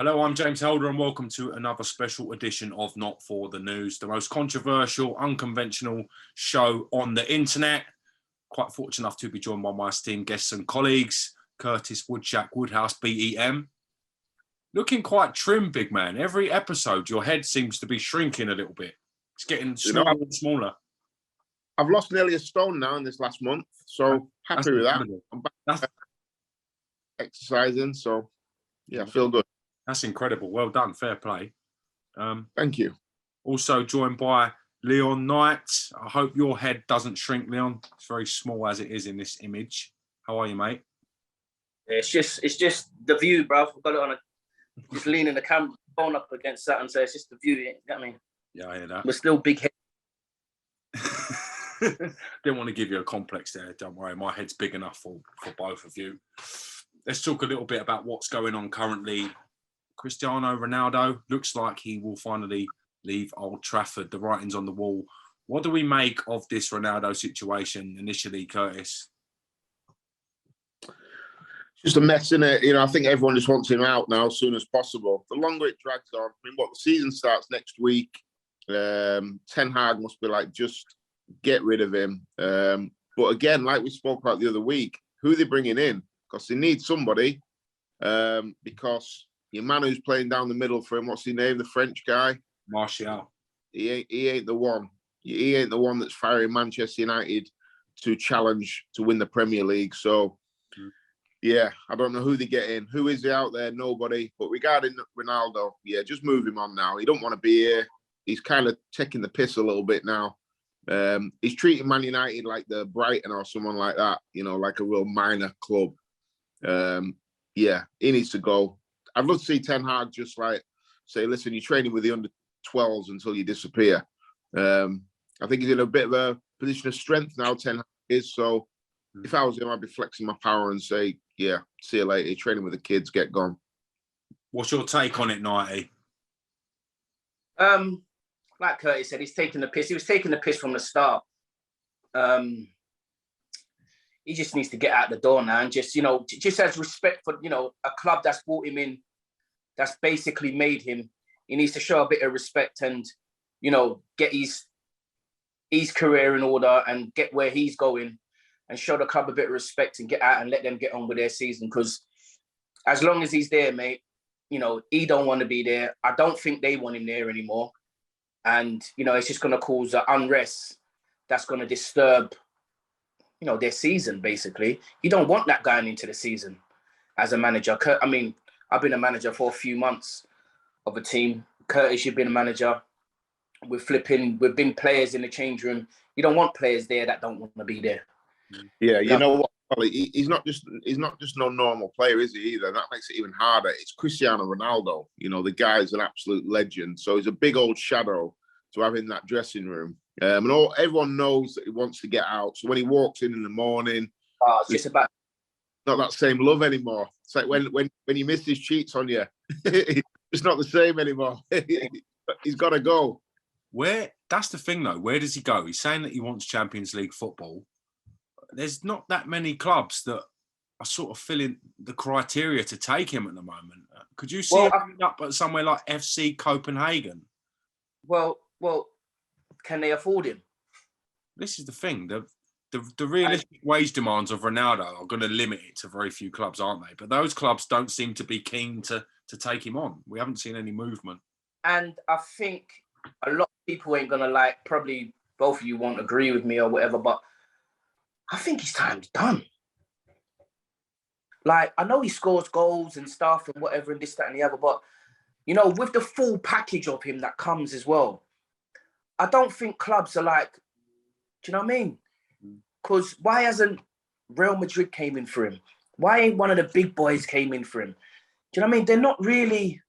Hello, I'm James Helder and welcome to another special edition of Not For The News, the most controversial, unconventional show on the internet. Quite fortunate enough to be joined by my esteemed guests and colleagues, Curtis Woodjack Woodhouse, BEM. Looking quite trim, big man. Every episode, your head seems to be shrinking a little bit. It's getting smaller and smaller. I've lost nearly a stone now in this last month, so happy with that. I'm back exercising, so yeah, I feel good. That's incredible. Well done. Fair play. Thank you. Also joined by Leon Knight. I hope your head doesn't shrink, Leon. It's very small as it is in this image. How are you, mate? It's just the view, bro. I've got it on just leaning the camera phone up against that, and so it's just the view. You get me? Yeah, I hear that. We're still big head. Didn't want to give you a complex there. Don't worry, my head's big enough for both of you. Let's talk a little bit about what's going on currently. Cristiano Ronaldo looks like he will finally leave Old Trafford. The writing's on the wall. What do we make of this Ronaldo situation initially, Curtis? Just a mess, isn't it? You know, I think everyone just wants him out now as soon as possible. The longer it drags on, I mean, the season starts next week. Ten Hag must be like, just get rid of him. But again, like we spoke about the other week, who are they bringing in? Because they need somebody. Because your man who's playing down the middle for him, what's his name? The French guy? Martial. He ain't the one. He ain't the one that's firing Manchester United to challenge to win the Premier League. So, yeah, I don't know who they get in. Who is he out there? Nobody. But regarding Ronaldo, yeah, just move him on now. He don't want to be here. He's kind of taking the piss a little bit now. He's treating Man United like the Brighton or someone like that, you know, like a real minor club. Yeah, he needs to go. I'd love to see Ten Hag just like say, listen, you're training with the under-12s until you disappear. I think he's in a bit of a position of strength now, Ten Hag is. So if I was him, I'd be flexing my power and say, yeah, see you later. You're training with the kids, get gone. What's your take on it, Nighty? Like Curtis said, he's taking the piss. He was taking the piss from the start. He just needs to get out the door now and just, you know, just has respect for, you know, a club that's brought him in, that's basically made him. He needs to show a bit of respect and, you know, get his career in order and get where he's going and show the club a bit of respect and get out and let them get on with their season. Because as long as he's there, mate, you know, he don't want to be there. I don't think they want him there anymore. And, you know, it's just going to cause an unrest that's going to disturb, you know, their season, basically. You don't want that going into the season as a manager. I mean, I've been a manager for a few months of a team. Curtis, you've been a manager. We've been players in the change room. You don't want players there that don't want to be there. Yeah, you know what? He's not just no normal player, is he, either? That makes it even harder. It's Cristiano Ronaldo. You know, the guy's an absolute legend. So he's a big old shadow to have in that dressing room. And everyone knows that he wants to get out. So when he walks in the morning, it's just about not that same love anymore. It's like when your missus cheats on you, it's not the same anymore. He's got to go. That's the thing, though. Where does he go? He's saying that he wants Champions League football. There's not that many clubs that are sort of filling the criteria to take him at the moment. Could you see him up at somewhere like FC Copenhagen? Well, can they afford him? This is the thing. The realistic wage demands of Ronaldo are going to limit it to very few clubs, aren't they? But those clubs don't seem to be keen to take him on. We haven't seen any movement. And I think a lot of people ain't going to like, probably both of you won't agree with me or whatever, but I think his time's done. Like, I know he scores goals and stuff and whatever and this, that and the other, but, you know, with the full package of him that comes as well, I don't think clubs are like, do you know what I mean? Because why hasn't Real Madrid came in for him? Why ain't one of the big boys came in for him? Do you know what I mean? They're not really,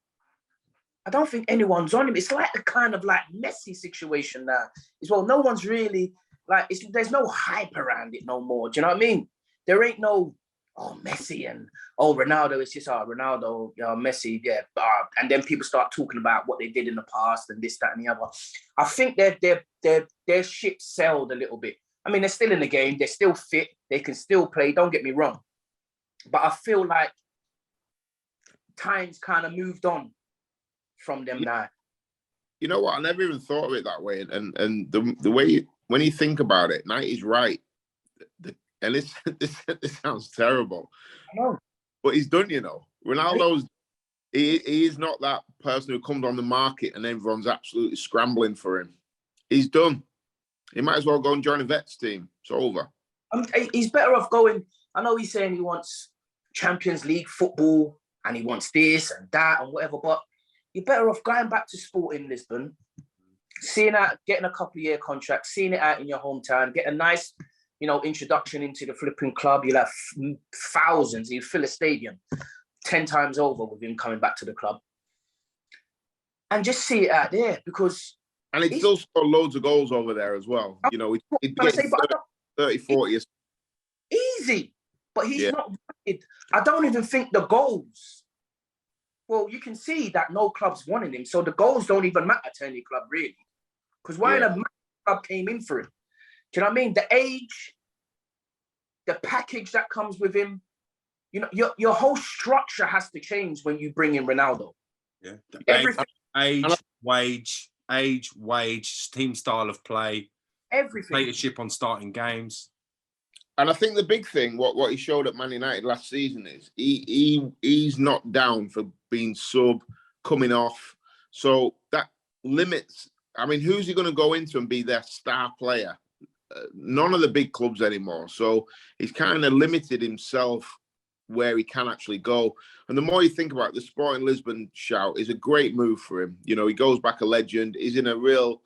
I don't think anyone's on him. It's like a kind of like Messi situation now as well. No one's really, like, there's no hype around it no more. Do you know what I mean? There ain't no, oh, Messi and, oh, Ronaldo. It's just, oh, Ronaldo, Messi, yeah. And then people start talking about what they did in the past and this, that, and the other. I think their ship sailed a little bit. I mean, they're still in the game. They're still fit. They can still play. Don't get me wrong. But I feel like times kind of moved on from them now. You know what? I never even thought of it that way. And the way when you think about it, Knight is right. And this sounds terrible. I know. But he's done, you know. Ronaldo's he is not that person who comes on the market and everyone's absolutely scrambling for him. He's done. He might as well go and join a vets team. It's over. He's better off going. I know he's saying he wants Champions League football and he wants this and that and whatever, but you're better off going back to Sporting Lisbon, seeing out, getting a couple of year contract, seeing it out in your hometown, get a nice, you know, introduction into the flipping club. You'll have thousands. You fill a stadium 10 times over with him coming back to the club, and just see it out there because. And he'd still score loads of goals over there as well. You know, he'd get 30, 40. Easy, but he's not. I don't even think the goals. Well, you can see that no club's wanting him, so the goals don't even matter to any club really. Because why a club came in for him? Do you know what I mean? The age, the package that comes with him. You know, your whole structure has to change when you bring in Ronaldo. Yeah, everything. Age, wage, team style of play, everything. Leadership on starting games. And I think the big thing, what he showed at Man United last season is he's not down for being sub, coming off. So that limits. I mean, who's he going to go into and be their star player? None of the big clubs anymore. So he's kind of limited himself where he can actually go. And the more you think about it, the Sporting Lisbon shout is a great move for him. You know, he goes back a legend. He's in a real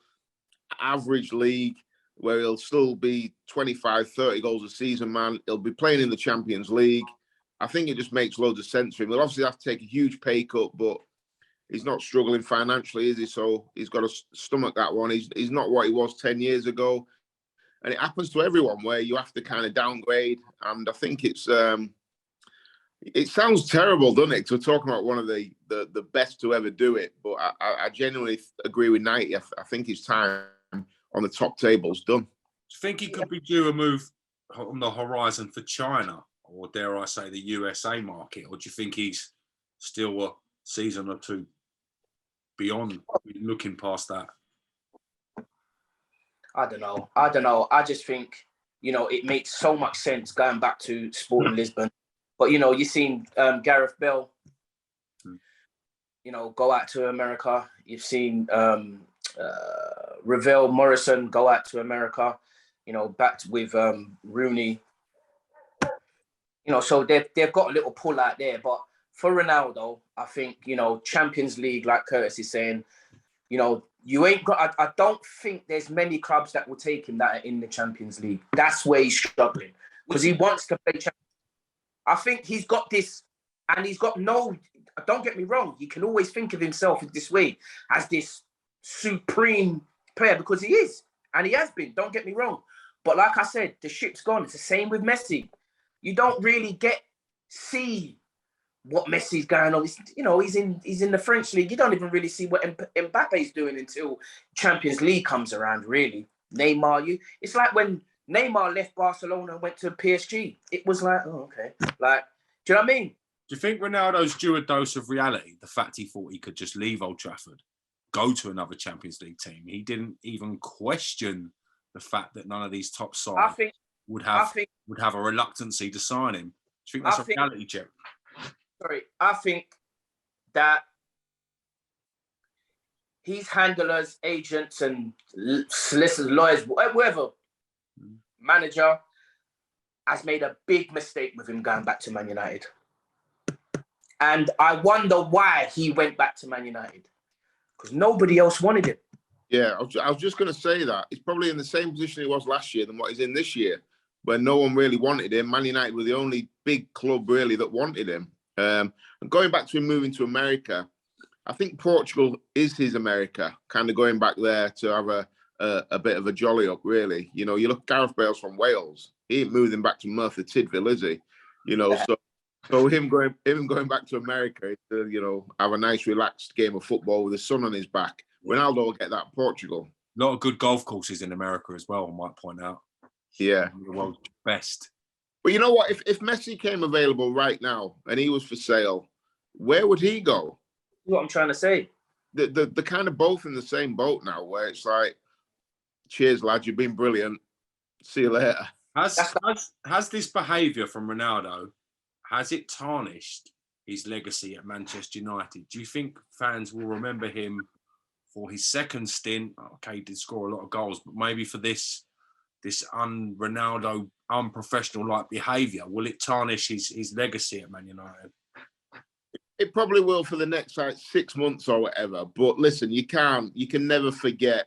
average league where he'll still be 25, 30 goals a season, man. He'll be playing in the Champions League. I think it just makes loads of sense for him. He'll obviously have to take a huge pay cut, but he's not struggling financially, is he? So he's got to stomach that one. He's not what he was 10 years ago. And it happens to everyone where you have to kind of downgrade. And I think it's... it sounds terrible, doesn't it? Because we're talking about one of the best to ever do it. But I genuinely agree with Knighty. I think his time on the top table's done. Do you think he could be due a move on the horizon for China, or dare I say the USA market? Or do you think he's still a season or two beyond looking past that? I don't know. I just think, you know, it makes so much sense going back to Sporting Lisbon. But, you know, you've seen Gareth Bale, you know, go out to America. You've seen Ravel Morrison go out to America, you know, back with Rooney. You know, so they've got a little pull out there. But for Ronaldo, I think, you know, Champions League, like Curtis is saying, you know, you ain't got. I don't think there's many clubs that will take him that are in the Champions League. That's where he's struggling because he wants to play Champions. I think he's got this, and he's got no. Don't get me wrong. He can always think of himself this way as this supreme player because he is, and he has been. Don't get me wrong. But like I said, the ship's gone. It's the same with Messi. You don't really see what Messi's going on. You know, he's in the French league. You don't even really see what Mbappe's doing until Champions League comes around. Really, Neymar. It's like when Neymar left Barcelona and went to PSG. It was like, oh, okay. Like, do you know what I mean? Do you think Ronaldo's due a dose of reality? The fact he thought he could just leave Old Trafford, go to another Champions League team. He didn't even question the fact that none of these top sides would have a reluctancy to sign him. Do you think that's a reality check? Sorry, I think that his handlers, agents, and solicitors, lawyers, whatever, manager has made a big mistake with him going back to Man United. And I wonder why he went back to Man United. Because nobody else wanted him. Yeah, I was just going to say that. He's probably in the same position he was last year than what he's in this year, where no one really wanted him. Man United were the only big club really that wanted him. And going back to him moving to America, I think Portugal is his America, kind of going back there to have a bit of a jolly up, really. You know, you look, Gareth Bale's from Wales. He ain't moving back to Merthyr Tydfil, is he? You know, so him going back to America to, you know, have a nice relaxed game of football with the sun on his back. Ronaldo will get that in Portugal. A lot of good golf courses in America as well, I might point out. Yeah. The world's best. But you know what? If Messi came available right now and he was for sale, where would he go? What I'm trying to say. They're kind of both in the same boat now, where it's like, cheers, lad, you've been brilliant. See you later. Has this behaviour from Ronaldo, has it tarnished his legacy at Manchester United? Do you think fans will remember him for his second stint? Okay, he did score a lot of goals, but maybe for this Ronaldo unprofessional like behaviour, will it tarnish his legacy at Man United? It probably will for the next like 6 months or whatever. But listen, you can never forget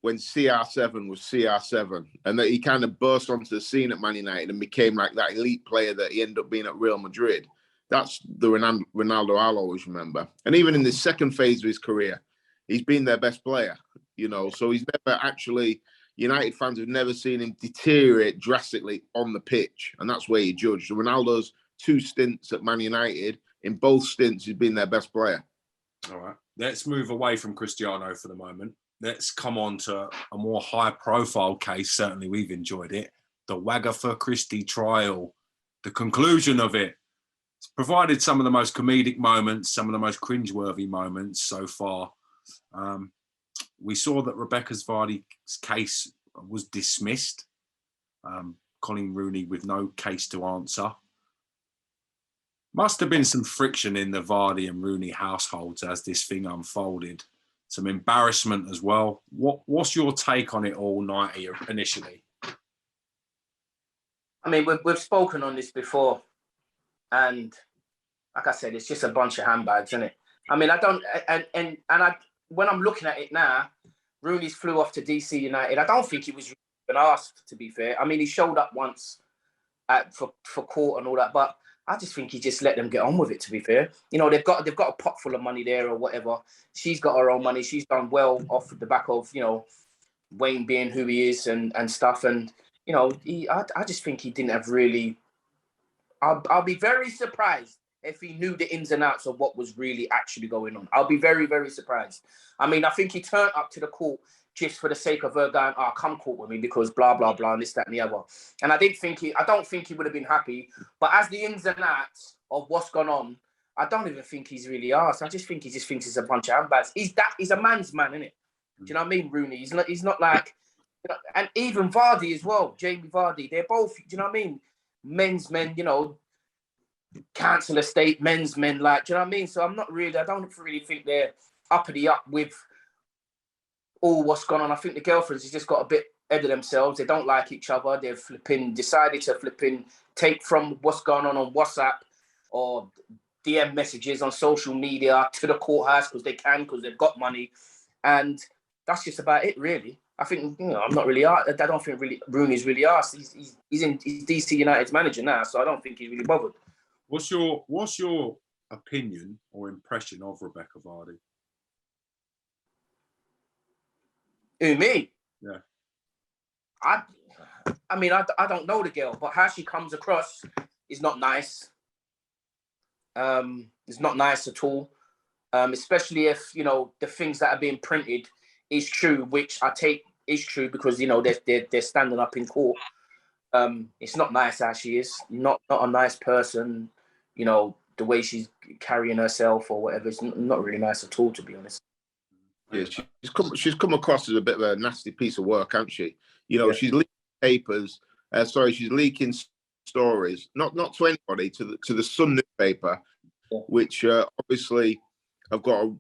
when CR7 was CR7 and that he kind of burst onto the scene at Man United and became like that elite player that he ended up being at Real Madrid. That's the Ronaldo I'll always remember. And even in the second phase of his career, he's been their best player, you know. So he's never actually, United fans have never seen him deteriorate drastically on the pitch. And that's where you judge. So Ronaldo's 2 stints at Man United, in both stints, he's been their best player. All right. Let's move away from Cristiano for the moment. Let's come on to a more high-profile case. Certainly, we've enjoyed it. The Wagga Christie trial, the conclusion of it. It's provided some of the most comedic moments, some of the most cringeworthy moments so far. We saw that Rebecca Vardy's case was dismissed. Colin Rooney with no case to answer. Must have been some friction in the Vardy and Rooney households as this thing unfolded. Some embarrassment as well. What's your take on it all, Nighty, initially? I mean, we've spoken on this before, and like I said, it's just a bunch of handbags, isn't it? I mean, I don't, and when I'm looking at it now, Rooney's flew off to DC United. I don't think he was even asked, to be fair. I mean, he showed up once for court and all that, but I just think he just let them get on with it, to be fair. You know, they've got a pot full of money there or whatever. She's got her own money. She's done well off the back of, you know, Wayne being who he is and stuff. And, you know, I just think he didn't have really... I'll be very surprised if he knew the ins and outs of what was really actually going on. I'll be very, very surprised. I mean, I think he turned up to the court just for the sake of her going, come court with me because blah, blah, blah, and this, that, and the other. And I don't think he would have been happy. But as the ins and outs of what's gone on, I don't even think he's really asked. I just think he just thinks it's a bunch of handbags. He's a man's man, isn't it? Do you know what I mean, Rooney? He's not like, you know, and even Vardy as well, Jamie Vardy, they're both, do you know what I mean? Men's men, you know, council estate, men's men, like, do you know what I mean? So I don't really think they're uppity up with all what's gone on. I think the girlfriends have just got a bit ahead of themselves. They don't like each other. They've decided to take from what's going on WhatsApp or DM messages on social media to the courthouse because they've got money. And that's just about it, really. I think, you know, I don't think really Rooney's really asked. He's DC United's manager now, so I don't think he's really bothered. What's your opinion or impression of Rebecca Vardy? Who, me? Yeah. I mean, I don't know the girl, but how she comes across is not nice. It's not nice at all. Especially if, you know, the things that are being printed is true, which I take is true because, you know, they're standing up in court. It's not nice how she is. Not a nice person. You know, the way she's carrying herself or whatever. It's not really nice at all, to be honest. Yeah, she's come across as a bit of a nasty piece of work, hasn't she? You know, she's leaking papers. She's leaking stories, not to anybody, to the Sun newspaper, which obviously have got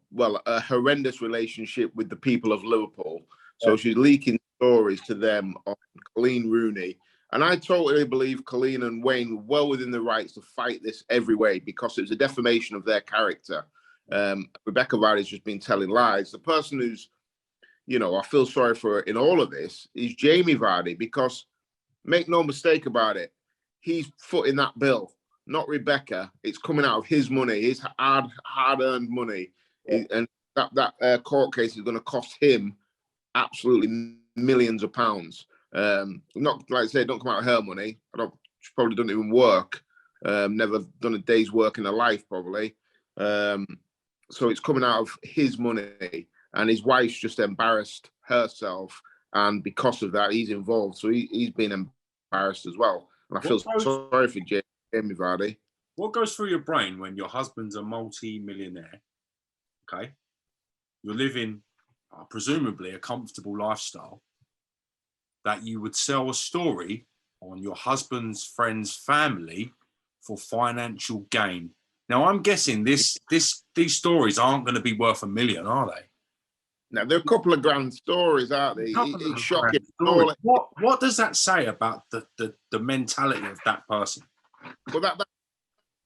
a horrendous relationship with the people of Liverpool. So she's leaking stories to them on Colleen Rooney. And I totally believe Colleen and Wayne were well within the rights to fight this every way because it was a defamation of their character. Rebecca Vardy's just been telling lies. The person who's, you know, I feel sorry for in all of this is Jamie Vardy because, make no mistake about it, he's footing that bill, not Rebecca. It's coming out of his money, his hard-earned money. And that court case is going to cost him absolutely millions of pounds. Not like I say, don't come out of her money. She probably doesn't even work. Never done a day's work in her life, probably. So it's coming out of his money, and his wife's just embarrassed herself, and because of that, he's involved. So he's been embarrassed as well. And I feel sorry for Jamie Vardy. What goes through your brain when your husband's a multi-millionaire? Okay, you're living presumably a comfortable lifestyle, that you would sell a story on your husband's friend's family for financial gain. Now, I'm guessing these stories aren't going to be worth $1 million, are they? Now, there are a couple of grand stories, aren't they? It's shocking. What does that say about the mentality of that person? Well, that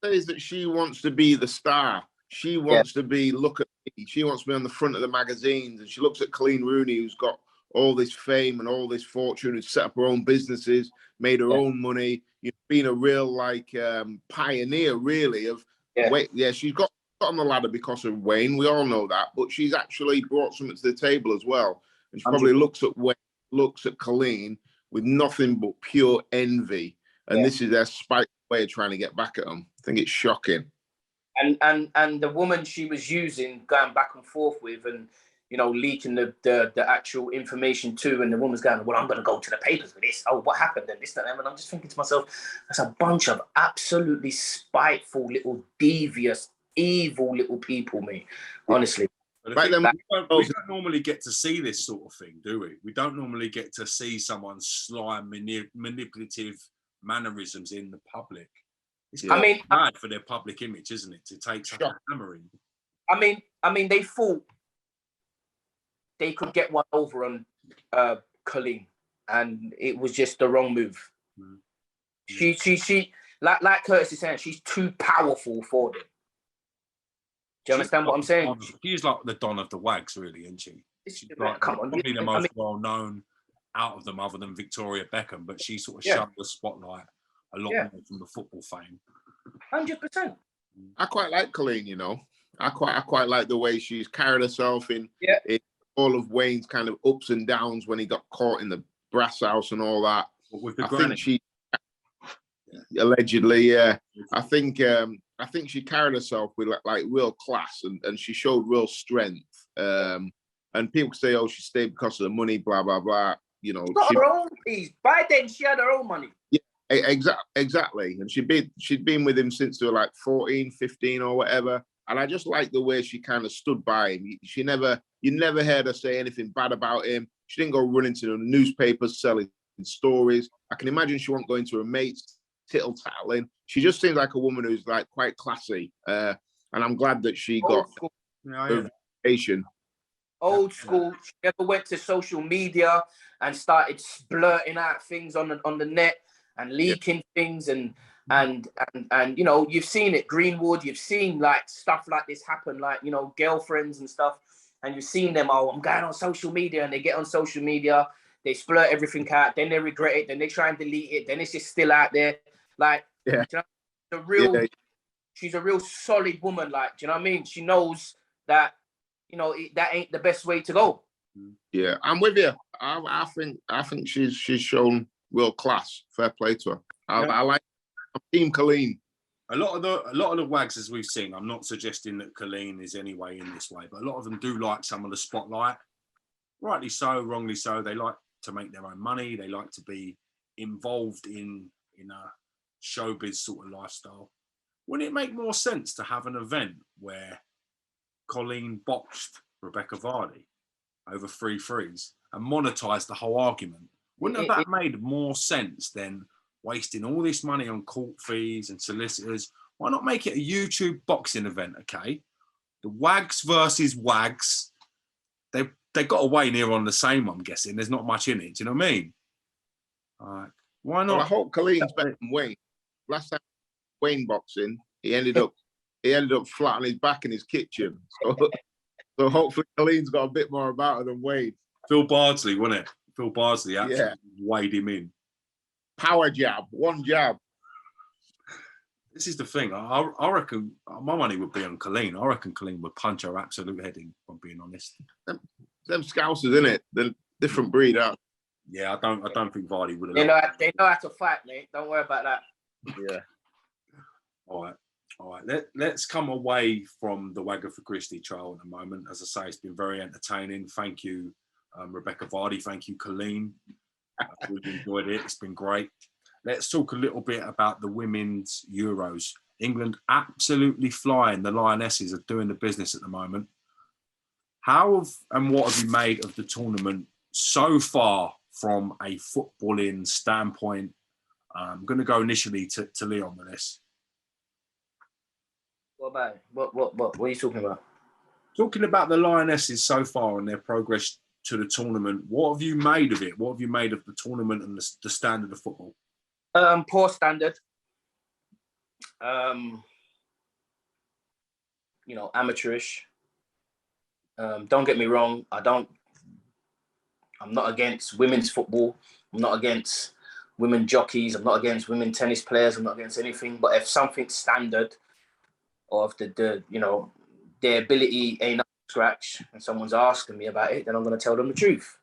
says that she wants to be the star. She wants to be, look at me. She wants to be on the front of the magazines. And she looks at Colleen Rooney, who's got all this fame and all this fortune, who's set up her own businesses, made her own money, been a real pioneer, really, of she's got on the ladder because of Wayne. We all know that, but she's actually brought something to the table as well. And she probably looks at Wayne, looks at Colleen with nothing but pure envy. And this is their spite way of trying to get back at them. I think it's shocking. And the woman she was using, going back and forth with, and leaking the actual information to, and the woman's going, well, I'm going to go to the papers with this. Oh, what happened then? This, that, and I'm just thinking to myself, that's a bunch of absolutely spiteful, little devious, evil little people, mate. Honestly. We don't normally get to see this sort of thing, do we? We don't normally get to see someone's sly, manipulative mannerisms in the public. It's bad for their public image, isn't it? To take such a hammering. I mean, they thought they could get one over on Colleen, and it was just the wrong move. She like Curtis is saying, she's too powerful for them. Do you understand what I'm saying? She's like the Don of the Wags, really, isn't she? She's like, probably the most well-known out of them, other than Victoria Beckham, but she sort of shunned the spotlight a lot more from the football fame. 100%. I quite like Colleen, I quite like the way she's carried herself in all of Wayne's kind of ups and downs when he got caught in the brass house and all that. With the think she allegedly, I think she carried herself with like real class, and she showed real strength. And people say, oh, she stayed because of the money, blah blah blah. She got her own piece. By then, she had her own money. Yeah, exactly. And she'd been with him since they were like 14, 15 or whatever. And I just like the way she kind of stood by him. You never heard her say anything bad about him. She didn't go running to the newspapers selling stories. I can imagine she won't go into her mates tittle-tattling. She just seems like a woman who's like quite classy. And I'm glad that she got her education. Old school. She never went to social media and started blurting out things on the net and leaking things and you've seen it, Greenwood. You've seen like stuff like this happen, like girlfriends and stuff, and you've seen them. Oh, I'm going on social media, and they get on social media, they splurt everything out, then they regret it, then they try and delete it, then it's just still out there. Like, she's a real solid woman. Like, do you know what I mean? She knows that that ain't the best way to go. Yeah, I'm with you. I think she's shown real class. Fair play to her. I like. I'm Team Colleen. A lot of the wags, as we've seen, I'm not suggesting that Colleen is anyway in this way, but a lot of them do like some of the spotlight. Rightly so, wrongly so. They like to make their own money. They like to be involved in a showbiz sort of lifestyle. Wouldn't it make more sense to have an event where Colleen boxed Rebecca Vardy over 3 threes and monetized the whole argument? Wouldn't that made more sense than wasting all this money on court fees and solicitors? Why not make it a YouTube boxing event, okay? The Wags versus Wags. They got away near on the same, I'm guessing. There's not much in it. Do you know what I mean? Why not? Well, I hope Colleen's better than Wayne. Last time Wayne boxing, he ended up flat on his back in his kitchen. So hopefully Colleen's got a bit more about her than Wayne. Phil Bardsley, wasn't it? Phil Bardsley actually weighed him in. Power jab, one jab. This is the thing. I reckon my money would be on Colleen. I reckon Colleen would punch her absolute head in, if I'm being honest. Them Scousers, innit? They're different breed, out. Yeah, I don't think Vardy would have. They know how to fight, mate. Don't worry about that. Yeah. All right. Let's come away from the Wagatha Christie trial in a moment. As I say, it's been very entertaining. Thank you, Rebecca Vardy. Thank you, Colleen. We've enjoyed it. It's been great. Let's talk a little bit about the women's Euros. England absolutely flying. The Lionesses are doing the business at the moment. How and what have you made of the tournament so far from a footballing standpoint? I'm going to go initially to Leon with this. What about it? What are you talking about? Talking about the Lionesses so far and their progress to the tournament, what have you made of it? What have you made of the tournament and the standard of football? Poor standard. Amateurish. Don't get me wrong. I'm not against women's football. I'm not against women jockeys. I'm not against women tennis players. I'm not against anything. But if something's standard, or if their ability ain't up to scratch, and someone's asking me about it, then I'm going to tell them the truth.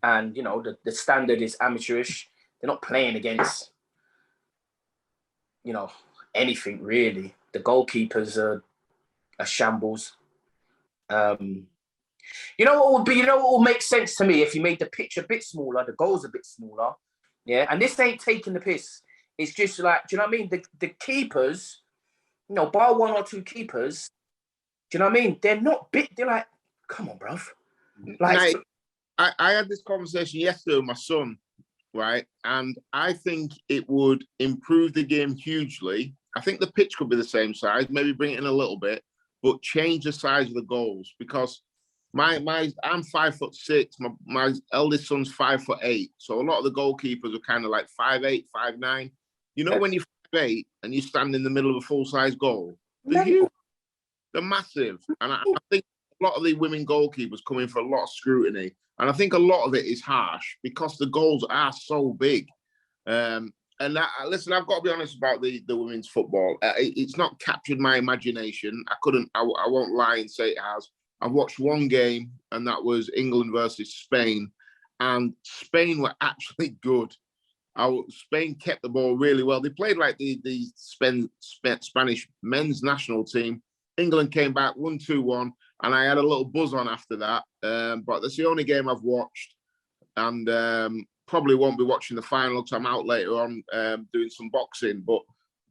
And the standard is amateurish. They're not playing against anything really. The goalkeepers are shambles. What will make sense to me if you made the pitch a bit smaller, the goals a bit smaller, yeah. And this ain't taking the piss. It's just like, do you know what I mean? The keepers, bar one or two keepers, do you know what I mean? They're not big. They're like, come on, bruv. Like, I had this conversation yesterday with my son, right? And I think it would improve the game hugely. I think the pitch could be the same size, maybe bring it in a little bit, but change the size of the goals, because I'm 5'6". My eldest son's 5'8". So a lot of the goalkeepers are kind of like 5'8", 5'9". When you're 5'8" and you stand in the middle of a full-size goal, they're huge. They're massive. And I think a lot of the women goalkeepers come in for a lot of scrutiny. And I think a lot of it is harsh because the goals are so big. Listen, I've got to be honest about the women's football. It's not captured my imagination. I won't lie and say it has. I've watched one game, and that was England versus Spain. And Spain were actually good. Spain kept the ball really well. They played like the Spanish men's national team. England came back 1-2-1, and I had a little buzz on after that. But that's the only game I've watched, and probably won't be watching the final because I'm out later on doing some boxing. But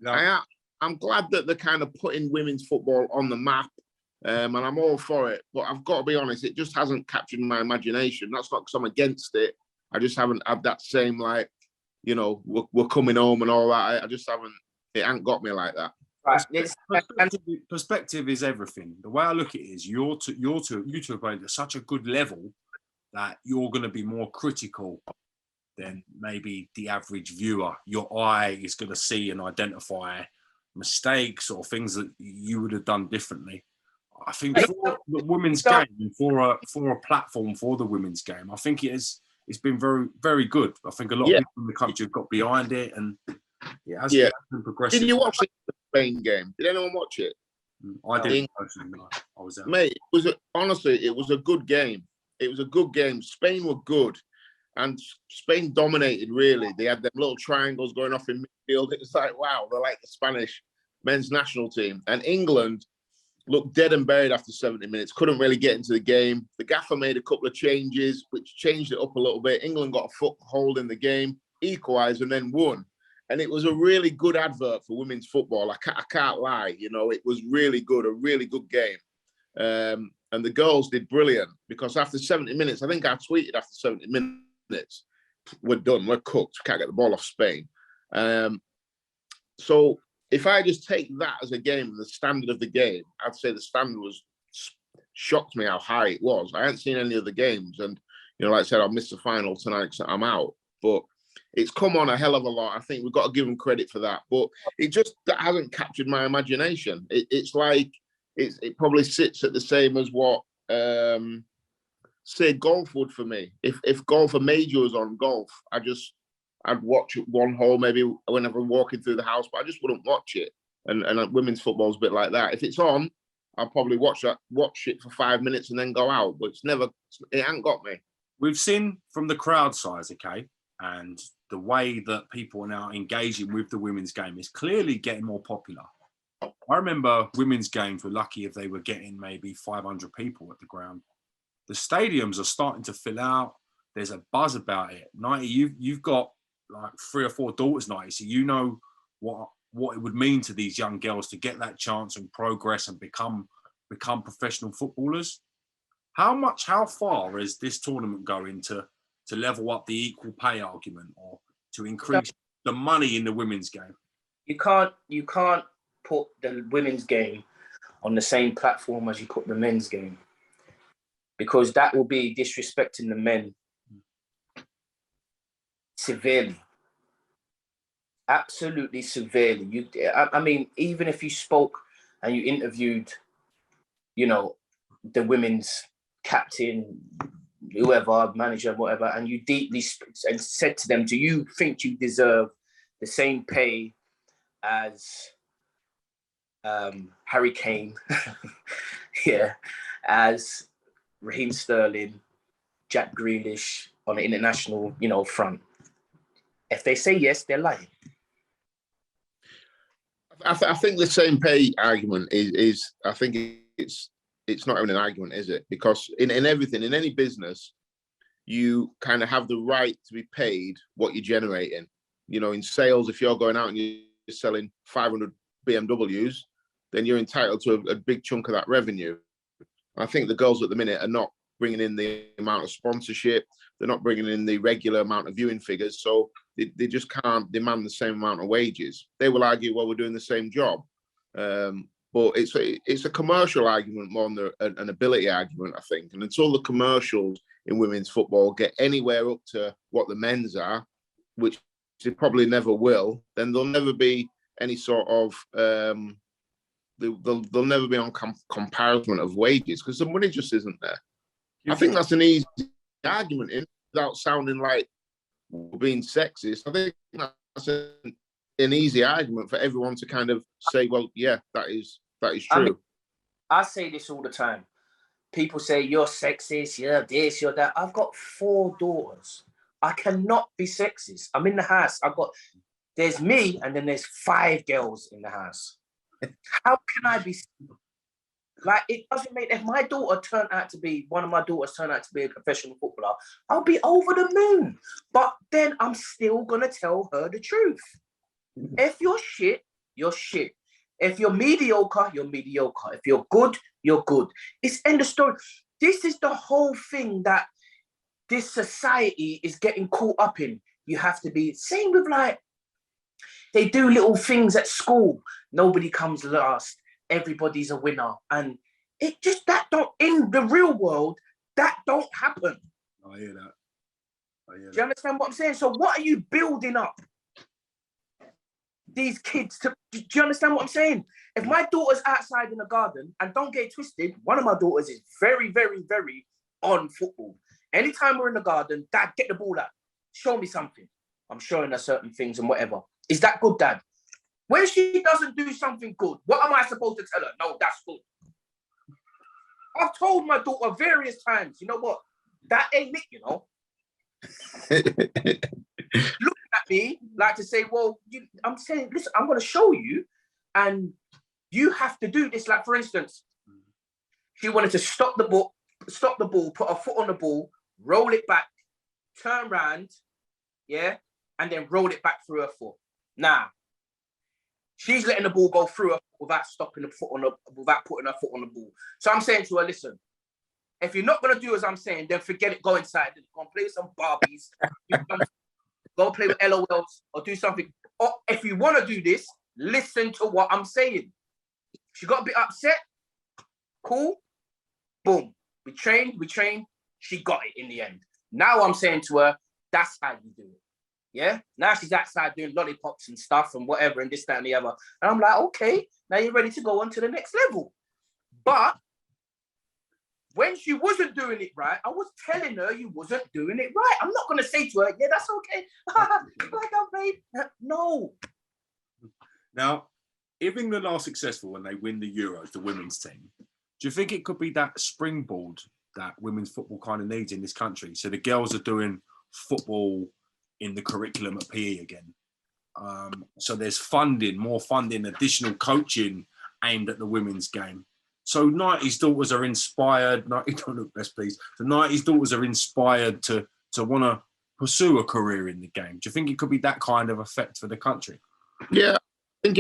no. I'm glad that they're kind of putting women's football on the map, and I'm all for it. But I've got to be honest, it just hasn't captured my imagination. That's not because I'm against it. I just haven't had that same, like, we're coming home and all that. I just haven't. It ain't got me like that. Perspective is everything. The way I look at it is you two are playing at such a good level that you're going to be more critical than maybe the average viewer. Your eye is going to see and identify mistakes or things that you would have done differently. I think for the women's game, for a platform for the women's game, I think it's been very, very good. I think a lot of people in the country have got behind it, and it has been progressive. Did you watch the Spain game? Did anyone watch it? I didn't personally. No. I was out. Mate, honestly, it was a good game. It was a good game. Spain were good, and Spain dominated, really. They had them little triangles going off in midfield. It was like, wow, they're like the Spanish men's national team. And England looked dead and buried after 70 minutes, couldn't really get into the game. The gaffer made a couple of changes, which changed it up a little bit. England got a foothold in the game, equalised, and then won. And it was a really good advert for women's football. I can't lie. It was really good, a really good game. And the girls did brilliant, because after 70 minutes, I think I tweeted after 70 minutes, we're done, we're cooked, can't get the ball off Spain. So if I just take that as a game, the standard of the game, I'd say the standard shocked me how high it was. I hadn't seen any of the games. And, like I said, I'll miss the final tonight because I'm out. But it's come on a hell of a lot. I think we've got to give them credit for that. But that hasn't captured my imagination. It's like, it probably sits at the same as what, say, golf would for me. If golf, a major was on golf, I'd watch it one hole maybe whenever I'm walking through the house, but I just wouldn't watch it. And women's football's a bit like that. If it's on, I'll probably watch it for 5 minutes and then go out. But it ain't got me. We've seen from the crowd size, okay, and the way that people are now engaging with the women's game is clearly getting more popular. I remember women's games were lucky if they were getting maybe 500 people at the ground. The stadiums are starting to fill out. There's a buzz about it. 90, you've got like 3 or 4 daughters, 90, so you know what what it would mean to these young girls to get that chance and progress and become professional footballers. How far is this tournament going to level up the equal pay argument or to increase the money in the women's game? You can't put the women's game on the same platform as you put the men's game, because that will be disrespecting the men severely. Absolutely severely. I mean, even if you spoke and you interviewed, you know, the women's captain, whoever, manager, whatever, and you deeply and said to them, do you think you deserve the same pay as Harry Kane, yeah, as Raheem Sterling, Jack Grealish on the international, you know, front? If they say yes, they're lying. I think the same pay argument is I think it's not even an argument, is it? Because in everything, in any business, you kind of have the right to be paid what you're generating. You know, in sales, if you're going out and you're selling 500 BMWs, then you're entitled to a big chunk of that revenue. I think the girls at the minute are not bringing in the amount of sponsorship. They're not bringing in the regular amount of viewing figures. So they just can't demand the same amount of wages. They will argue, well, we're doing the same job. But it's a commercial argument more than an ability argument, I think. And until the commercials in women's football get anywhere up to what the men's are, which they probably never will, then there'll never be any sort of they'll never be on comparison of wages, because the money just isn't there. I think that's an easy argument without sounding like being sexist. I think that's an easy argument for everyone to kind of say, well, yeah, that is true. I mean, I say this all the time. People say you're sexist, you're this, you're that. I've got 4 daughters. I cannot be sexist. I'm in the house. There's me, and then there's 5 girls in the house. How can I be? Like, it doesn't make. If my daughter turned out to be one of my daughters turned out to be a professional footballer, I'll be over the moon. But then I'm still gonna tell her the truth. If you're shit, you're shit. If you're mediocre, you're mediocre. If you're good, you're good. It's end of story. This is the whole thing that this society is getting caught up in. You have to be same with, like, they do little things at school. Nobody comes last. Everybody's a winner. And it just, that don't, in the real world, that don't happen. I hear that. Do you understand what I'm saying? So what are you building up these kids to? Do you understand what I'm saying? If my daughter's outside in the garden, and don't get it twisted, one of my daughters is very, very, very on football. Anytime we're in the garden, Dad, get the ball out. Show me something. I'm showing her certain things and whatever. Is that good, Dad? When she doesn't do something good, what am I supposed to tell her? No, that's good. I've told my daughter various times, you know what? That ain't it, you know? Looking at me like to say, well, I'm saying, listen, I'm going to show you, and you have to do this. Like, for instance, she wanted to stop the ball, put her foot on the ball, roll it back, turn around, yeah, and then roll it back through her foot. Now, she's letting the ball go through her without stopping the foot without putting her foot on the ball. So I'm saying to her, listen, if you're not gonna do as I'm saying, then forget it. Go inside. Go and play with some Barbies. Go play with LOLs or do something. Or if you want to do this, listen to what I'm saying. She got a bit upset. Cool. Boom. We trained. She got it in the end. Now I'm saying to her, that's how you do it. Yeah. Now she's outside doing lollipops and stuff and whatever and this, that, and the other. And I'm like, okay, now you're ready to go on to the next level. But when she wasn't doing it right, I was telling her you wasn't doing it right. I'm not going to say to her, yeah, that's okay. Like, babe. No. Now, if England are successful when they win the Euros, the women's team, do you think it could be that springboard that women's football kind of needs in this country? So the girls are doing football in the curriculum at PE again. So there's more funding, additional coaching aimed at the women's game. So 90s daughters are inspired. 90, don't look best, please. The 90s daughters are inspired to want to pursue a career in the game. Do you think it could be that kind of effect for the country? Yeah,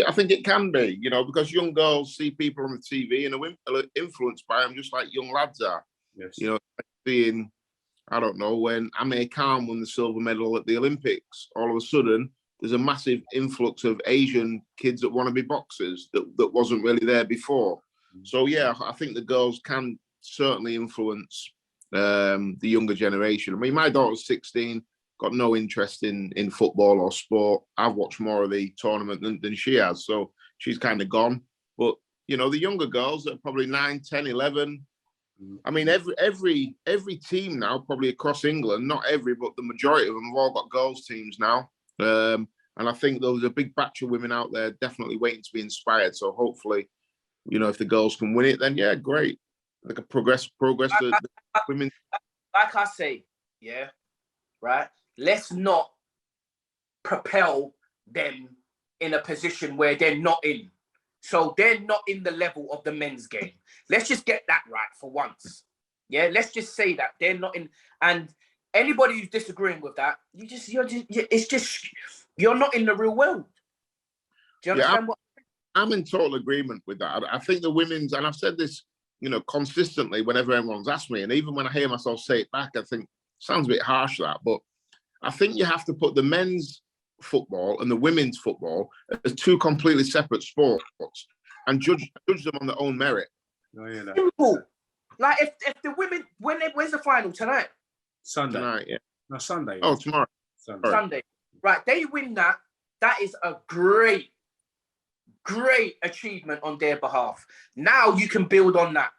I think it can be, because young girls see people on the TV and are influenced by them, just like young lads are. Yes. Seeing, I don't know, when Amir Khan won the silver medal at the Olympics, all of a sudden there's a massive influx of Asian kids that want to be boxers that wasn't really there before. So yeah, I think the girls can certainly influence the younger generation. I mean, my daughter's 16, got no interest in football or sport. I've watched more of the tournament than she has, so she's kind of gone. But the younger girls that are probably 9, 10, 11. I mean, every team now, probably across England, not every, but the majority of them have all got girls teams now. And I think there's a big batch of women out there definitely waiting to be inspired. So hopefully, if the girls can win it, then yeah, great. Like a progress to women. Like I say, yeah, right. Let's not propel them in a position where they're not in. So they're not in the level of the men's game. Let's just get that right for once. Yeah, let's just say that they're not in. And anybody who's disagreeing with that, you're not in the real world. Do you understand what? I'm in total agreement with that. I think the women's, and I've said this, consistently whenever everyone's asked me, and even when I hear myself say it back, I think sounds a bit harsh that, but I think you have to put the men's football and the women's football as two completely separate sports and judge them on their own merit. Simple. Like if the women, when's the final tonight? Sunday. Tonight, yeah. No, Sunday. Oh, tomorrow. Sunday. Right, they win that. That is a great achievement on their behalf. Now you can build on that.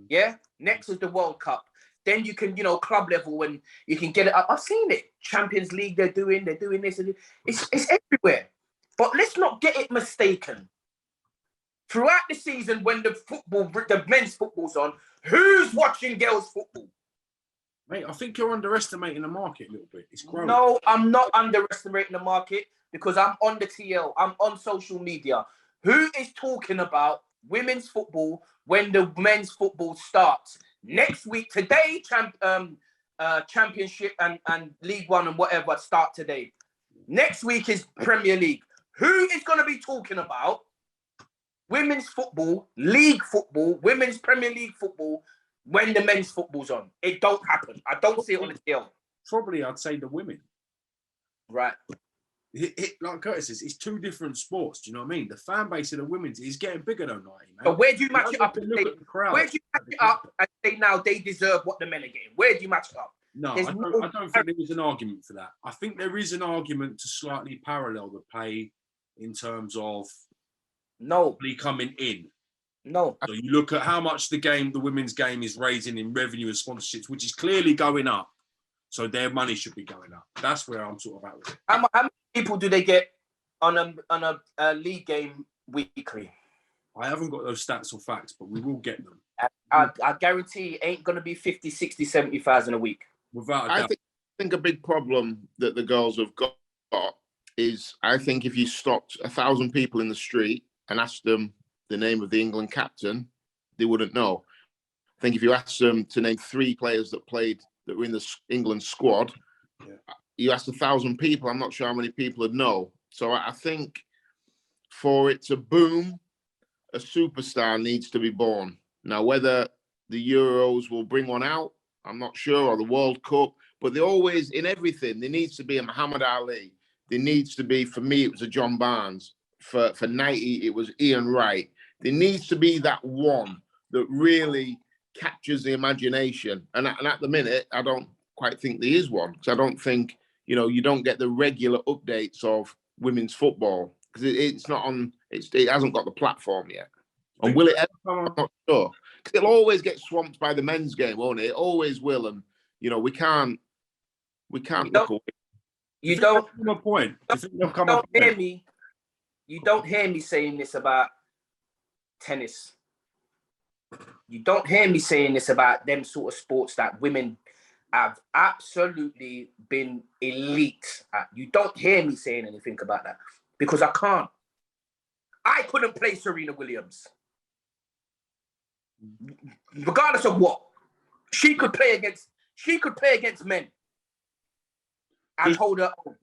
Yeah. Next is the World Cup. Then you can, club level, when you can get it up. I've seen it. Champions League, they're doing this. It's everywhere. But let's not get it mistaken. Throughout the season, when the men's football's on, who's watching girls' football? Mate, I think you're underestimating the market a little bit. It's growing. No, I'm not underestimating the market because I'm on the TL. I'm on social media. Who is talking about women's football when the men's football starts? Next week, today, Championship and League One and whatever start today. Next week is Premier League. Who is going to be talking about women's football, league football, women's Premier League football when the men's football's on? It don't happen. I don't see it on the TL. Probably, I'd say the women. Right. Like Curtis says, it's two different sports. Do you know what I mean? The fan base of the women's is getting bigger, though, man. But where do you match it up? Where do you match it up and say now they deserve what the men are getting? Where do you match it up? No, I don't think there is an argument for that. I think there is an argument to slightly parallel the play in terms of coming in. No. So you look at how much the women's game is raising in revenue and sponsorships, which is clearly going up. So their money should be going up. That's where I'm sort of at with it. How many people do they get on a league game weekly? I haven't got those stats or facts, but we will get them. I guarantee it ain't going to be 50, 60, 70,000 a week. Without a doubt. I think a big problem that the girls have got is, I think if you stopped 1,000 people in the street and asked them the name of the England captain, they wouldn't know. I think if you asked them to name 3 players that were in the England squad, you asked 1,000 people, I'm not sure how many people would know. So I think for it to boom, a superstar needs to be born. Now, whether the Euros will bring one out, I'm not sure, or the World Cup, but they always, in everything, there needs to be a Muhammad Ali. There needs to be, for me, it was a John Barnes. For 90, it was Ian Wright. There needs to be that one that really captures the imagination. And at the minute, I don't quite think there is one, because I don't think, you don't get the regular updates of women's football, because it's not on, it hasn't got the platform yet. And will it ever? I'm not sure. Because it'll always get swamped by the men's game, won't it? It always will. And, we can't look away. You don't hear me. You don't hear me saying this about tennis. You don't hear me saying this about them sort of sports that women have absolutely been elite at. You don't hear me saying anything about that because I can't. I couldn't play Serena Williams. Regardless of what. She could play against men. And hold her own.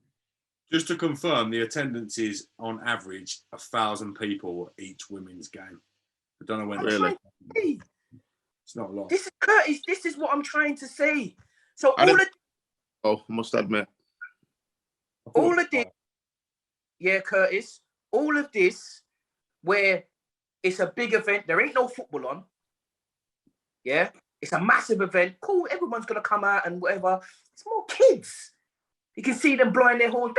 Just to confirm, the attendance is on average 1,000 people at each women's game. I don't know when. Really? It's not a lot. This is Curtis. This is what I'm trying to say. So I must admit. all of this, yeah, Curtis. All of this, where it's a big event, there ain't no football on. Yeah, it's a massive event. Cool, everyone's gonna come out and whatever. It's more kids. You can see them blowing their horns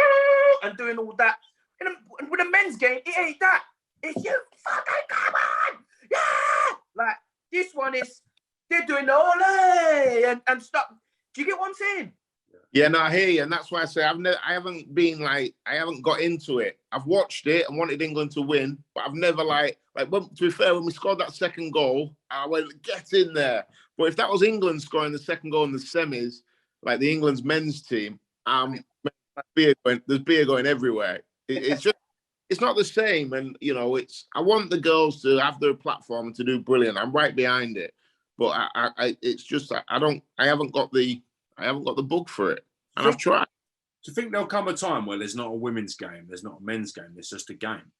and doing all that. And with a men's game, it ain't that. It's you fucking come on, yeah. Like this one is, they're doing the ole and stuff. Do you get what I'm saying? Yeah, no, I hear you, and that's why I say I haven't got into it. I've watched it and wanted England to win, but I've never to be fair, when we scored that second goal, I went, get in there. But if that was England scoring the second goal in the semis, like the England's men's team, there's beer going everywhere. It's not the same, and I want the girls to have their platform and to do brilliant. I'm right behind it, but it's just I haven't got the bug for it, and I've tried. Do you think there'll come a time where there's not a women's game, there's not a men's game, there's just a game?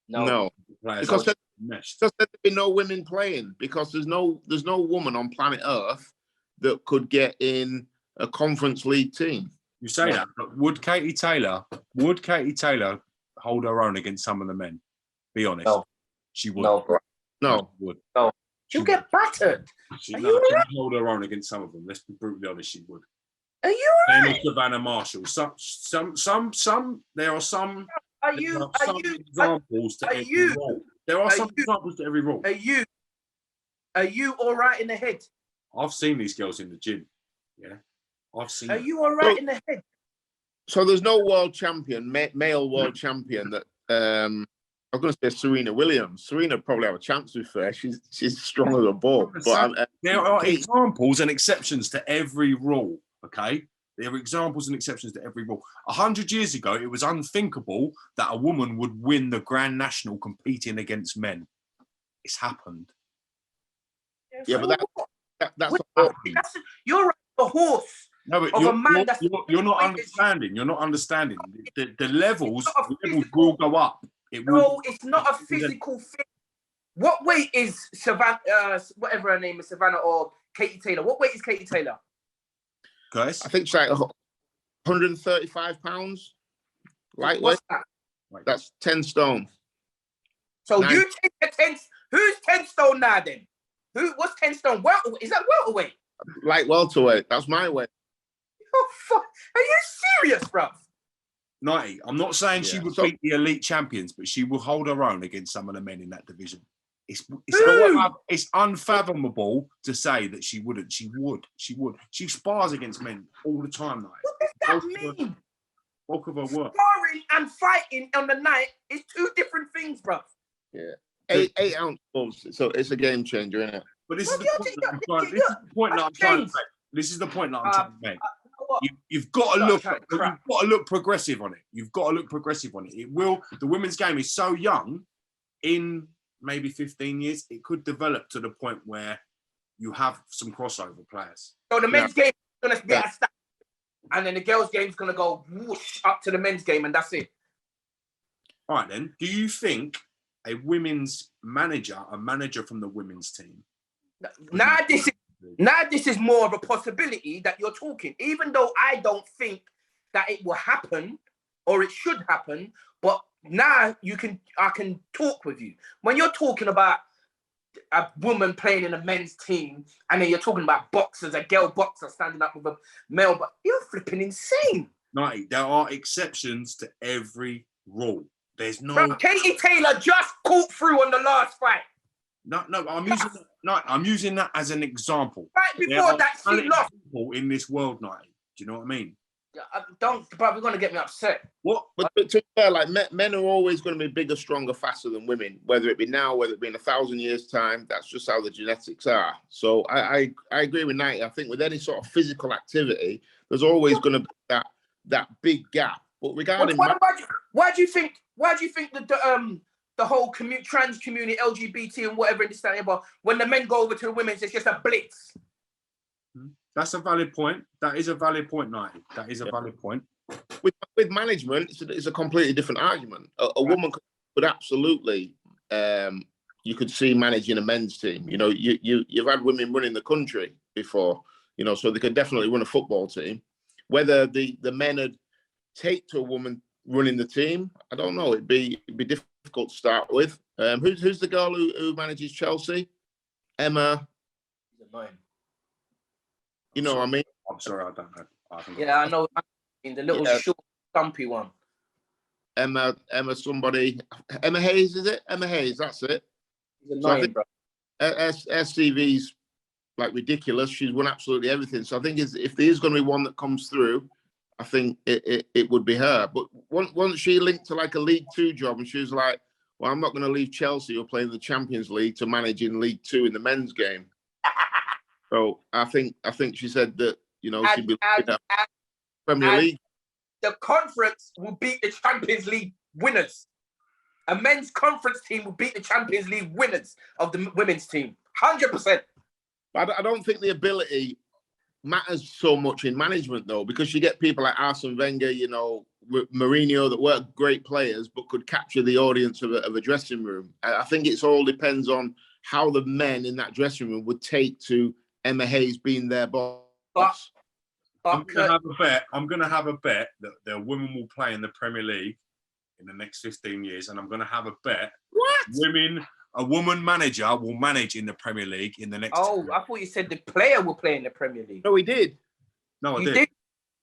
No. Because there'll be no women playing, because there's no woman on planet Earth that could get in a Conference League team. You say that, but would Katie Taylor hold her own against some of the men? Be honest. No. She would. No. She would. No. She'll get battered. She would hold her own against some of them. Let's be brutally honest, she would. Are you right? Savannah Marshall. Some. There are some. Examples to every role. There are some examples to every role. Are you all right in the head? I've seen these girls in the gym. Yeah, I've seen. Are you all right in the head? So there's no world champion, male world champion that. I'm going to say Serena Williams. Serena probably have a chance with her. She's strong as a bull. But there are examples and exceptions to every rule. Okay, there are examples and exceptions to every rule. 100 years ago, it was unthinkable that a woman would win the Grand National competing against men. It's happened. Yeah, but that's you're right, a horse. No, but you're not understanding. You're not understanding. The levels will go up. It's not a physical thing. What weight is Savannah, whatever her name is, Savannah or Katie Taylor? What weight is Katie Taylor? Guys, I think she's like 135 pounds. Lightweight. What's that? That's 10 stone. So you take the 10. Who's 10 stone now then? What's 10 stone? Is that welterweight? Light welterweight. That's my weight. Oh, fuck. Are you serious, bruv? 90. I'm not saying she would beat the elite champions, but she will hold her own against some of the men in that division. It's unfathomable to say that she wouldn't. She would. She spars against men all the time. What does that mean? Bulk of her work. Sparring and fighting on the night is two different things, bruv. Yeah. 8 ounce balls. So it's a game changer, isn't it? But this is the point that I'm trying to make. This is the point that I'm trying to make. You've got to look progressive on it. You've got to look progressive on it. The women's game is so young. In maybe 15 years, it could develop to the point where you have some crossover players. So the men's game is going to get a stack, and then the girls' game is going to go whoosh up to the men's game, and that's it. All right, then. Do you think a women's manager, a manager from the women's team? Now this is more of a possibility that you're talking, even though I don't think that it will happen or it should happen, but now I can talk with you. When you're talking about a woman playing in a men's team, and then you're talking about boxers, a girl boxer standing up with a male, but you're flipping insane. No, there are exceptions to every rule. There's no. Bro, Katie Taylor just caught through on the last fight. No, I'm using that as an example. Right before that, she lost. In this world, night. Do you know what I mean? Bro, you're gonna get me upset. What? But to be fair, like men are always going to be bigger, stronger, faster than women. Whether it be now, whether it be in 1,000 years' time, that's just how the genetics are. So I agree with Knight. I think with any sort of physical activity, there's always going to be that big gap. But regarding why do you think that the whole trans community, LGBT and whatever in this time, but when the men go over to the women's, it's just a blitz? That's a valid point. That is a valid point, Knight. That is a valid point. with management, it's a completely different argument. A woman could absolutely, you could see managing a men's team. You know, you've had women running the country before, you know, so they could definitely run a football team. Whether the men would take to a woman running the team, I don't know. It'd be difficult to start with. Who's the girl who manages Chelsea? Emma. You know what I mean? I'm sorry, I don't know. I know. In the little short, stumpy one. Emma, somebody. Emma Hayes, is it? Emma Hayes, that's it. He's annoying, bro. SCV's like ridiculous. She's won absolutely everything. So I think if there is going to be one that comes through, I think it would be her. But once she linked to like a League Two job, and she was like, "Well, I'm not going to leave Chelsea or playing the Champions League to manage in League Two in the men's game." So I think she said that, you know, she'd be looking at Premier League. The conference will beat the Champions League winners. A men's conference team will beat the Champions League winners of the women's team. 100%. I don't think the ability matters so much in management, though, because you get people like Arsene Wenger, you know, Mourinho, that weren't great players but could capture the audience of a dressing room. I think it's all depends on how the men in that dressing room would take to Emma Hayes being their boss. I'm going to have a bet that the women will play in the Premier League in the next 15 years, and I'm going to have a bet a woman manager will manage in the Premier League in the next. Oh, I thought you said the player will play in the Premier League. No, he did. No, I did.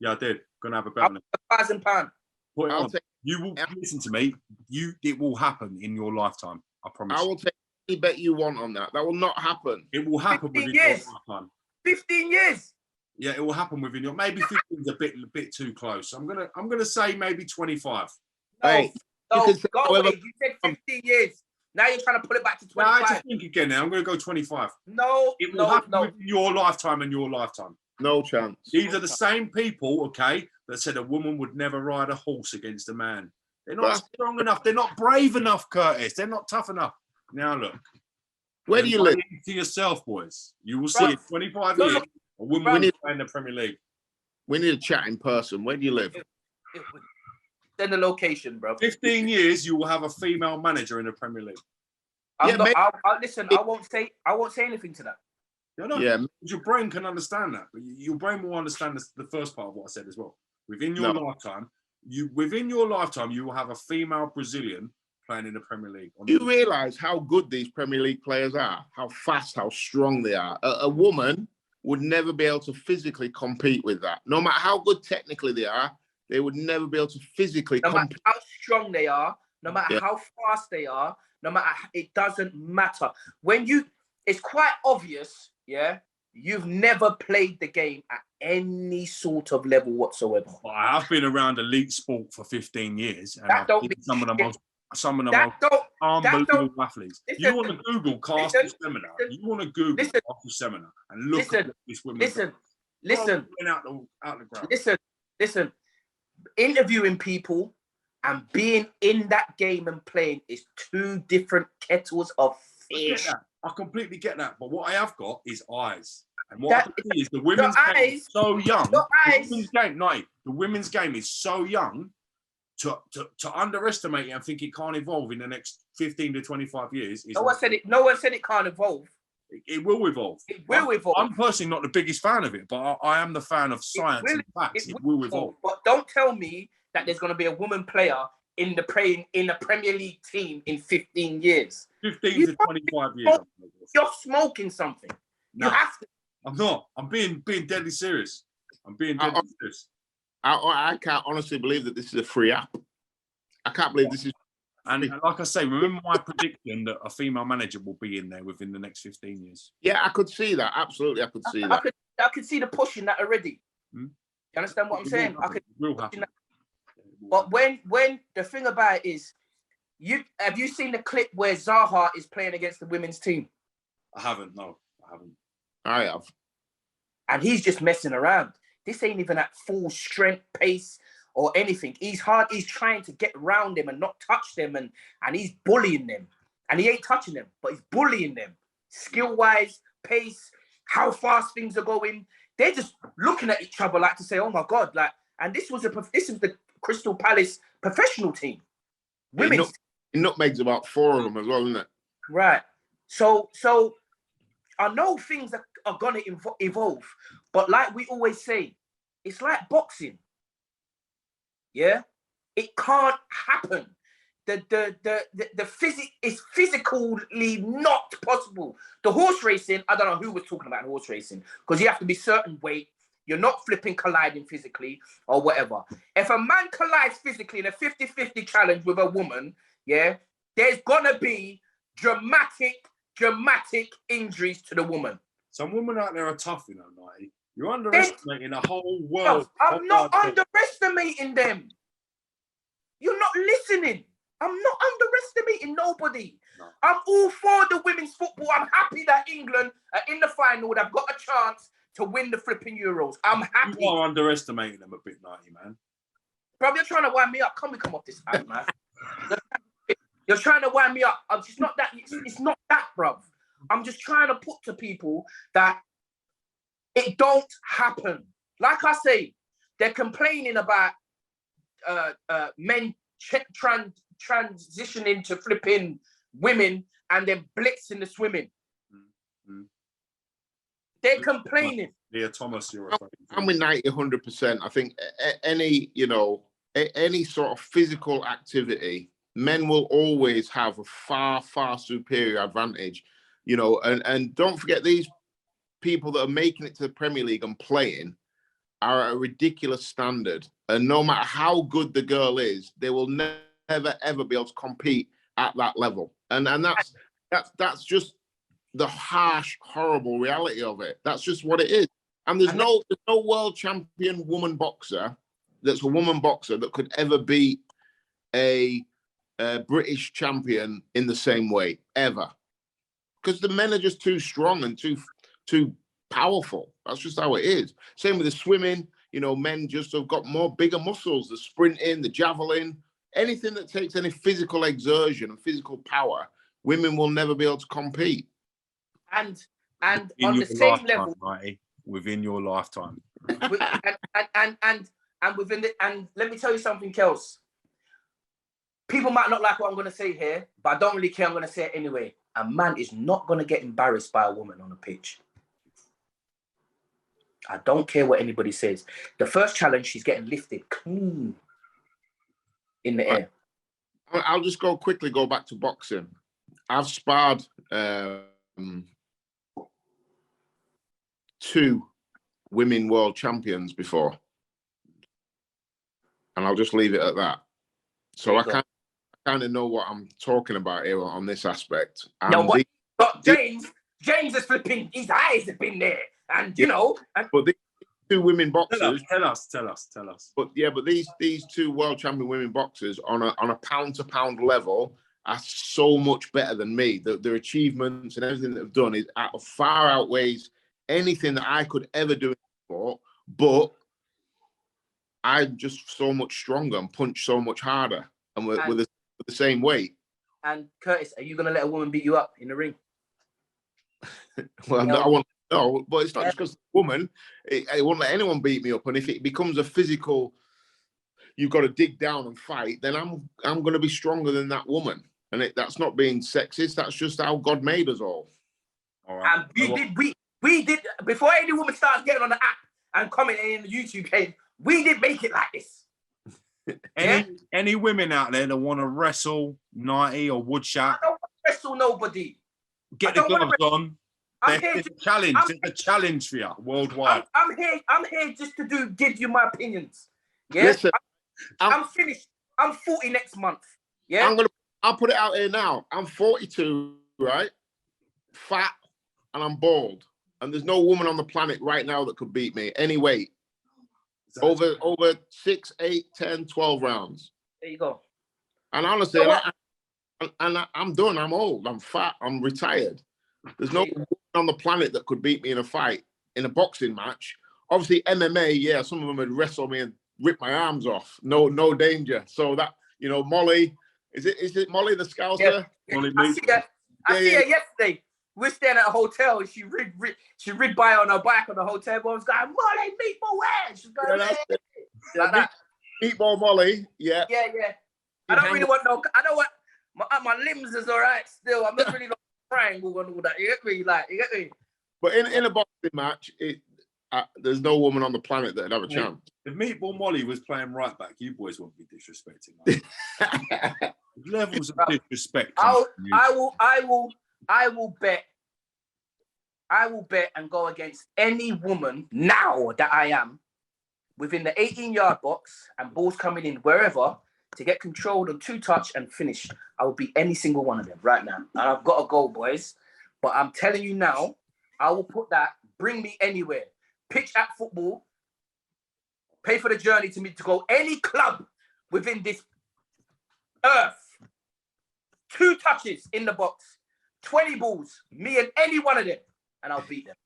Yeah, I did. Going to have a bet on it. £1,000. Put it on. You will listen to me. It will happen in your lifetime. I promise. I will take any bet you want on that. That will not happen. It will happen within your lifetime. 15 years. Yeah, it will happen within your. Maybe 15 is a bit too close. I'm gonna say maybe 25. Hey, no, go away. You said 15 years. Now you're trying to pull it back to 25. I just think again now. I'm going to go 25. No, it will happen within your lifetime and your lifetime. No chance. These are the same people, okay, that said a woman would never ride a horse against a man. They're not strong enough. They're not brave enough, Curtis. They're not tough enough. Now look. Where do you live? To yourself, boys. You will see in 25 years a woman will play in the Premier League. We need a chat in person. Where do you live? Send the location, bro. 15 years, you will have a female manager in the Premier League. Listen, I won't say anything to that. Your brain can understand that, but your brain will understand the first part of what I said as well. Within your lifetime, you will have a female Brazilian playing in the Premier League. Do you realise how good these Premier League players are? How fast, how strong they are. A woman would never be able to physically compete with that. No matter how good technically they are, they would never be able to physically compete. No matter how strong they are, no matter how fast they are, no matter, it doesn't matter. It's quite obvious, you've never played the game at any sort of level whatsoever. Well, I've been around elite sport for 15 years, and I've been some of the most unbelievable athletes. You want to Google Castle Seminar? You want to Google Castle Seminar and look at this woman. Listen. Out the ground. Listen. Interviewing people and being in that game and playing is two different kettles of fish. I completely get that. But what I have got is eyes. And what I can see is the women's game is so young. The women's game is so young to underestimate it and think it can't evolve in the next 15 to 25 years. No one said it can't evolve. It will evolve. It will evolve. I'm personally not the biggest fan of it, but I am the fan of science and facts. It will evolve. But don't tell me that there's going to be a woman player in the Premier League team in 15 years. 15 to 25 years. You're smoking something. No, you have to. I'm not. I'm being deadly serious. I'm being deadly serious. I can't honestly believe that this is a free app. I can't believe this is. And like I say, remember my prediction that a female manager will be in there within the next 15 years. Yeah, I could see that. Absolutely, I could see that. I could see the push in that already. You understand what I'm saying? It will happen. But when the thing about it is, have you seen the clip where Zaha is playing against the women's team? I haven't. No, I haven't. I have. And he's just messing around. This ain't even at full strength, pace, or anything. He's trying to get around them and not touch them, and he's bullying them. And he ain't touching them, but he's bullying them. Skill-wise, pace, how fast things are going. They're just looking at each other like to say, oh my God, like, and this was the Crystal Palace professional team. Women's nutmegs about 4 of them as well, isn't it? Right. So I know things are gonna evolve, but like we always say, it's like boxing. Yeah, it can't happen. The physic is physically not possible. The horse racing, I don't know who was talking about horse racing, because you have to be certain weight. You're not colliding physically or whatever. If a man collides physically in a 50-50 challenge with a woman, yeah, there's gonna be dramatic injuries to the woman. Some women out there are tough, you know, Nighty. You're underestimating the whole world. I'm not underestimating them. You're not listening. I'm not underestimating nobody. No. I'm all for the women's football. I'm happy that England are in the final. They've got a chance to win the flipping Euros. I'm happy. You are underestimating them a bit, Nighty, man. Bro, you're trying to wind me up. Can we come off this app, man? You're trying to wind me up. I'm just not that. It's not that, bro. I'm just trying to put to people that it don't happen. Like I say, they're complaining about men transitioning to flipping women and then blitzing the swimming. Mm-hmm. They're complaining. Leah Thomas, you're referring to. I'm with 100%. I think any sort of physical activity, men will always have a far superior advantage. And don't forget, these people that are making it to the Premier League and playing are at a ridiculous standard. And no matter how good the girl is, they will never ever be able to compete at that level. And that's just the harsh, horrible reality of it. That's just what it is. And there's no world champion woman boxer that's a woman boxer that could ever beat a British champion in the same way, ever. Because the men are just too strong and too powerful. That's just how it is. Same with the swimming. Men just have got bigger muscles. The sprinting, the javelin, anything that takes any physical exertion and physical power, women will never be able to compete. And on the same level, Nighty, within your lifetime. And let me tell you something else. People might not like what I'm going to say here, but I don't really care. I'm going to say it anyway. A man is not going to get embarrassed by a woman on a pitch. I don't care what anybody says. The first challenge, she's getting lifted clean in the air. I'll just quickly go back to boxing. I've sparred 2 women world champions before. And I'll just leave it at that. So I kind of know what I'm talking about here on this aspect. And James is flipping, his eyes have been there. And, But these 2 women boxers... Tell us. But these 2 world champion women boxers on a pound-to-pound level are so much better than me. Their achievements and everything that they've done far outweighs anything that I could ever do in sport. But I'm just so much stronger and punch so much harder and with the same weight. And Curtis, are you going to let a woman beat you up in the ring? Well, I want to know, but it's not just because the woman. I won't let anyone beat me up. And if it becomes a physical, you've got to dig down and fight, then I'm going to be stronger than that woman. And that's not being sexist. That's just how God made us all. All right. And we did before any woman starts getting on the app and commenting in the YouTube page. We did make it like this. Any women out there that want to wrestle, Nighty or Woodshot? I don't want to wrestle nobody. Get the gloves on. It's a challenge for you worldwide. I'm here just to give you my opinions. Yeah, listen, I'm finished. I'm 40 next month. Yeah, I'll put it out here now. I'm 42, right? Fat, and I'm bald. And there's no woman on the planet right now that could beat me any weight. Over 6, 8, 10, 12 rounds. There you go. And honestly, I'm done. I'm old. I'm fat. I'm retired. There's no woman on the planet that could beat me in a fight, in a boxing match. Obviously, MMA, yeah, some of them would wrestle me and rip my arms off. No danger. So that, Molly, is it Molly the Scouser? Yeah. Molly I see her yesterday. We're staying at a hotel and she rid by on her bike on the hotel. But I was going, Molly, meet my way. She's going, like that. Meatball Molly, yeah. Yeah. I don't really want no. I don't want my limbs is all right still. I'm not really like triangle and all that. You get me? Like, you get me? But in a boxing match, there's no woman on the planet that'd have a chance. If Meatball Molly was playing right back, you boys wouldn't be disrespecting. Like. Levels of disrespect. I will bet and go against any woman now that I am within the 18-yard box and balls coming in wherever to get controlled on 2-touch and finish. I will beat any single one of them right now. And I've got to go, boys. But I'm telling you now, I will put that. Bring me anywhere. Pitch at football. Pay for the journey to me to go any club within this earth. 2 touches in the box, 20 balls, me and any one of them, and I'll beat them.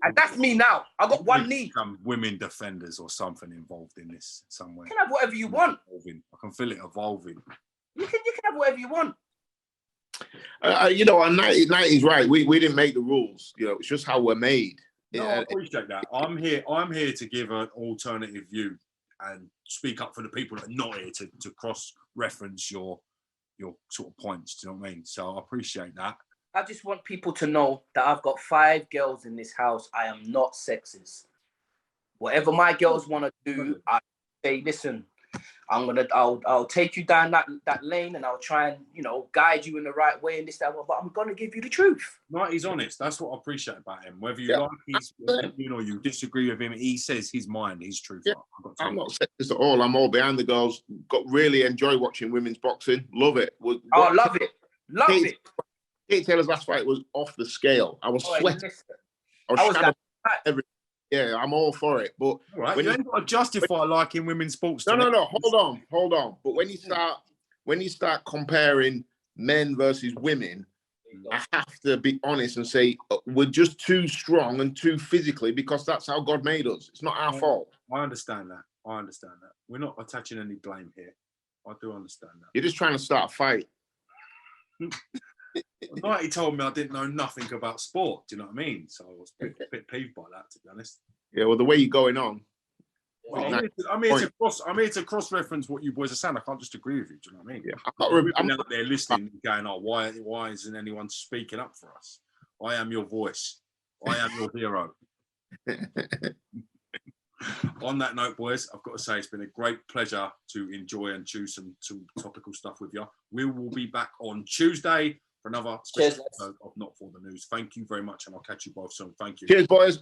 And that's me now. I got one knee. Some women defenders or something involved in this somewhere. You can have whatever you want. I can feel it evolving. You can have whatever you want. And 90's right. We didn't make the rules. It's just how we're made. No, I appreciate that. I'm here to give an alternative view and speak up for the people that are not here to cross-reference your sort of points. Do you know what I mean? So I appreciate that. I just want people to know that I've got 5 girls in this house. I am not sexist. Whatever my girls want to do, I say, listen, I'll take you down that lane and I'll try and, guide you in the right way and this, that, but I'm going to give you the truth. Right, he's honest. That's what I appreciate about him. Whether you like his opinion or you disagree with him, he says his mind, his truth. Yeah. I'm not sexist at all. I'm all behind the girls. Really enjoy watching women's boxing. Love it. Love it. Love it. Katie Taylor's last fight was off the scale. I was sweating. I was yeah, I'm all for it. But right, you ain't got to justify liking women's sports. No. Hold on. But when you start comparing men versus women, I have to be honest and say we're just too strong and too physically because that's how God made us. It's not our fault. I understand that. We're not attaching any blame here. I do understand that. You're just trying to start a fight. Like he told me I didn't know nothing about sport. Do you know what I mean? So I was a bit peeved by that, to be honest. Yeah, well, the way you're going on. Well, I'm here to cross-reference what you boys are saying. I can't just agree with you. Do you know what I mean? Yeah, I'm out there listening, going, "Oh, why isn't anyone speaking up for us? I am your voice. I am your hero." On that note, boys, I've got to say it's been a great pleasure to enjoy and choose some topical stuff with you. We will be back on Tuesday for another special episode of Not For The News. Thank you very much, and I'll catch you both soon. Thank you. Cheers, boys.